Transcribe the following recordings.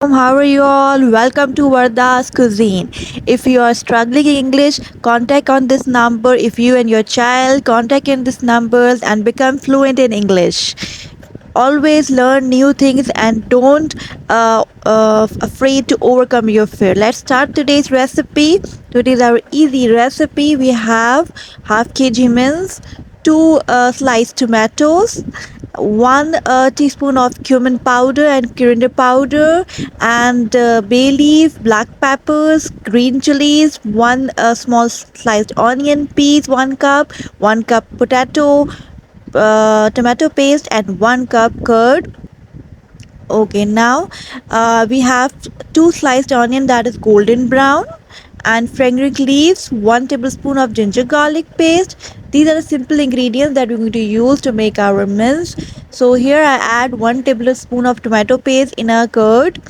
How are you all? Welcome to Warda's Cuisine. If you are struggling in English, contact on this number. If you and your child contact in these numbers and become fluent in English. Always learn new things and don't afraid to overcome your fear. Let's start today's recipe. Today's our easy recipe. We have half kg mince, two sliced tomatoes, one teaspoon of cumin powder and coriander powder, and bay leaf, black peppers, green chilies, one small sliced onion, peas, 1 cup, 1 cup potato, tomato paste, and 1 cup curd. Okay, now we have two sliced onion that is golden brown, and fenugreek leaves, 1 tablespoon of ginger garlic paste. These are the simple ingredients that we're going to use to make our mince. So here I add 1 tablespoon of tomato paste in a curd.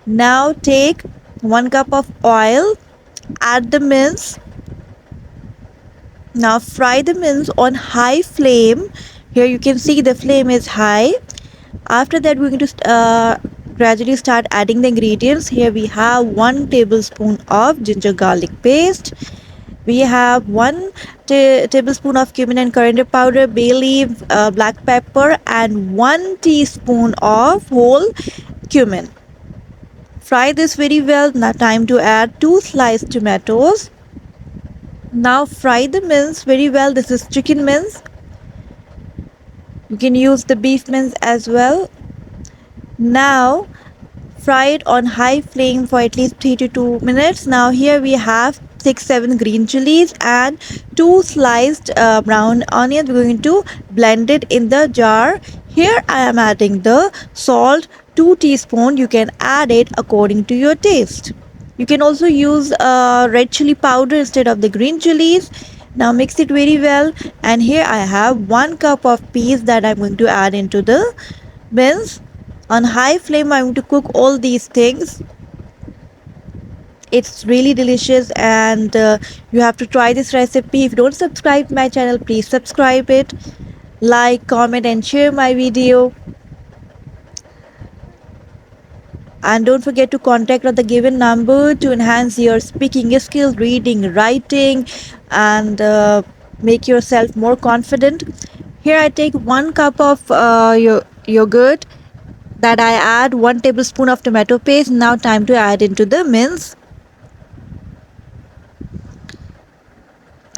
Now take 1 cup of oil, add the mince. Now fry the mince on high flame. Here you can see the flame is high. After that, we're going to gradually start adding the ingredients. Here we have 1 tablespoon of ginger garlic paste. We have 1 tablespoon of cumin and coriander powder, bay leaf, black pepper, and 1 teaspoon of whole cumin. Fry this very well. Now time to add two sliced tomatoes. Now fry the mince very well. This is chicken mince. You can use the beef mince as well. Now fry it on high flame for at least 3 to 2 minutes. Now here we have 6-7 green chilies and two sliced brown onions. We're going to blend it in the jar. Here I am adding the salt, 2 teaspoons. You can add it according to your taste. You can also use red chili powder instead of the green chilies. Now mix it very well, and here I have 1 cup of peas that I'm going to add into the mince. On high flame I'm going to cook all these things. It's really delicious, and you have to try this recipe. If you don't subscribe to my channel, please subscribe it, like, comment, and share my video. And don't forget to contact on the given number to enhance your speaking skills, reading, writing, and make yourself more confident. Here I take 1 cup of yogurt that I add 1 tablespoon of tomato paste. Now time to add into the mince.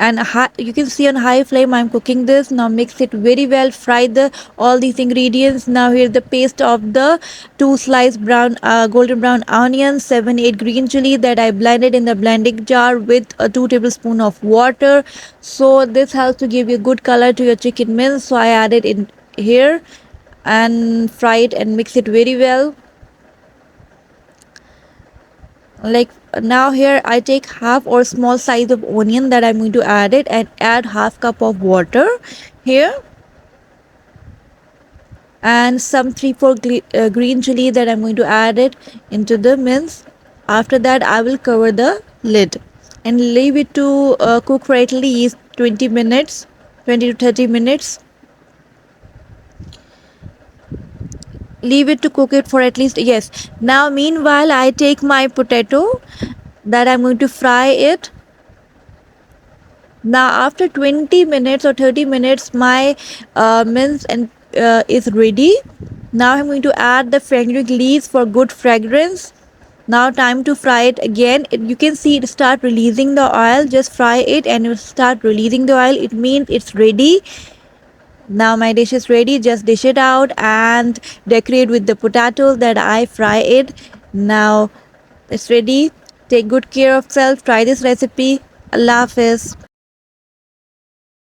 And you can see on high flame I'm cooking this. Now mix it very well, fry the all these ingredients. Now here's the paste of the two sliced brown golden brown onions, 7-8 green chili that I blended in the blending jar with a 2 tablespoon of water. So this helps to give you good color to your chicken mince. So I added in here and fry it and mix it very well. Like now here I take half or small size of onion that I'm going to add it, and add half cup of water here, and some 3-4 green chili that I'm going to add it into the mince. After that I will cover the lid and leave it to cook for at least 20 minutes, 20 to 30 minutes. Leave it to cook it for at least, yes. Now meanwhile I take my potato that I'm going to fry it. Now after 20 minutes or 30 minutes my mince and is ready. Now I'm going to add the fenugreek leaves for good fragrance. Now time to fry it again. You can see it start releasing the oil. Just fry it and it start releasing the oil. It means it's ready. Now my dish is ready. Just dish it out and decorate with the potatoes that I fry it. Now it's ready. Take good care of self. Try this recipe. Allah Hafiz.